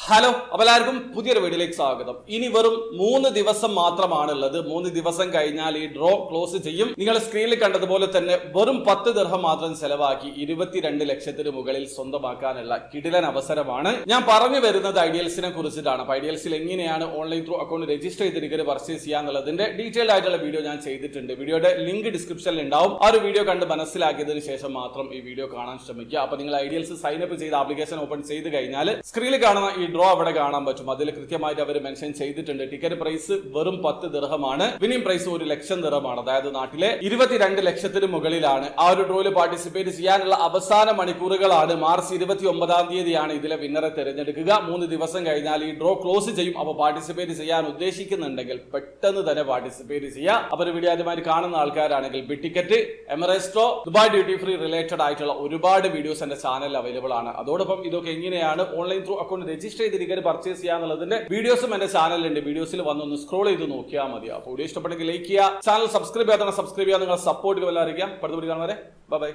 Hello, അപ്പോൾ എല്ലാവർക്കും പുതിയൊരു വീഡിയോയിലേക്ക് സ്വാഗതം. ഇനി വെറും 3 ദിവസം മാത്രമാണുള്ളത്. 3 ദിവസം കഴിഞ്ഞാൽ ഈ ഡ്രോ ക്ലോസ് ചെയ്യും. നിങ്ങൾ സ്ക്രീനിൽ കണ്ടതുപോലെ തന്നെ വെറും 10 ദിർഹം മാത്രം ചെലവാക്കി 22 ലക്ഷത്തിന് മുകളിൽ സ്വന്തമാക്കാനുള്ള കിടിലൻ അവസരമാണ്. ഞാൻ പറഞ്ഞു വരുന്നത് ഐഡിയൽസിനെ കുറിച്ചിട്ടാണ്. അപ്പൊ ഐഡിയൽസിൽ എങ്ങനെയാണ് ഓൺലൈൻ ത്രൂ അക്കൗണ്ട് രജിസ്റ്റർ ചെയ്ത് ടിക്കറ്റ് പർച്ചേസ് ചെയ്യാന്നുള്ളതിന്റെ ഡീറ്റെയിൽഡ് ആയിട്ടുള്ള വീഡിയോ ഞാൻ ചെയ്തിട്ടുണ്ട്. വീഡിയോയുടെ ലിങ്ക് ഡിസ്ക്രിപ്ഷനിൽ ഉണ്ടാവും. ആ ഒരു വീഡിയോ കണ്ട് മനസ്സിലാക്കിയതിനു ശേഷം മാത്രം ഈ വീഡിയോ കാണാൻ ശ്രമിക്കുക. അപ്പൊ നിങ്ങൾ ഐഡിയൽസ് സൈനപ്പ് ചെയ്ത് ആപ്ലിക്കേഷൻ ഓപ്പൺ ചെയ്ത് കഴിഞ്ഞാൽ സ്ക്രീനിൽ കാണുന്ന ഈ ഡ്രോ അവിടെ കാണാൻ പറ്റും. അതിൽ കൃത്യമായിട്ട് അവർ മെൻഷൻ ചെയ്തിട്ടുണ്ട്. ടിക്കറ്റ് പ്രൈസ് വെറും 10 ദിർഹമാണ്. വിന്നിംഗ് പ്രൈസ് 1 ലക്ഷം ദിർഹമാണ്. അതായത് നാട്ടിലെ 22 ലക്ഷത്തിന് മുകളിലാണ്. ആ ഒരു ഡ്രോയിൽ പാർട്ടിസിപ്പേറ്റ് ചെയ്യാനുള്ള അവസാന മണിക്കൂറുകളാണ്. മാർച്ച് 29 തീയതിയാണ് ഇതിലെ വിന്നറെ തിരഞ്ഞെടുക്കുക. 3 ദിവസം കഴിഞ്ഞാൽ ഈ ഡ്രോ ക്ലോസ് ചെയ്യും. അപ്പോൾ പാർട്ടിസിപ്പേറ്റ് ചെയ്യാൻ ഉദ്ദേശിക്കുന്നുണ്ടെങ്കിൽ പെട്ടെന്ന് തന്നെ പാർട്ടിസിപ്പേറ്റ് ചെയ്യുക. അപ്പോൾ വീഡിയോ ആദ്യമായി കാണുന്ന ആൾക്കാരാണെങ്കിൽ ബിറ്റ് ടിക്കറ്റ്, എമറേസ്റ്റോ, ദുബായ് ഡ്യൂട്ടി ഫ്രീ റിലേറ്റഡ് ആയിട്ടുള്ള ഒരുപാട് വീഡിയോസ് എന്റെ ചാനലിൽ അവൈലബിൾ ആണ്. അതോടൊപ്പം ഇതൊക്കെ എങ്ങനെയാണ് ഓൺലൈൻ ത്രൂ അക്കൗണ്ട് രജിസ്റ്റർ ചെയ്ത് ടിക്കറ്റ് പർച്ചേസ് ചെയ്യാന്നുള്ളതിന്റെ വീഡിയോസും എന്റെ ചാനലിലുണ്ട്. വീഡിയോസിൽ വന്നൊന്ന് സ്ക്രോൾ ചെയ്ത് നോക്കിയാൽ മതി. അപ്പോൾ വീഡിയോ ഇഷ്ടപ്പെട്ടെങ്കിൽ ലൈക്ക് ചെയ്യുക, ചാനൽ സബ്സ്ക്രൈബ് ചെയ്യാത്ത സബ്സ്ക്രൈബ് ചെയ്യാൻ നിങ്ങളെ സപ്പോർട്ട് വല്ല അറിയിക്കാം. അടുത്ത വീഡിയോ കാണുന്നവരെ ബൈ.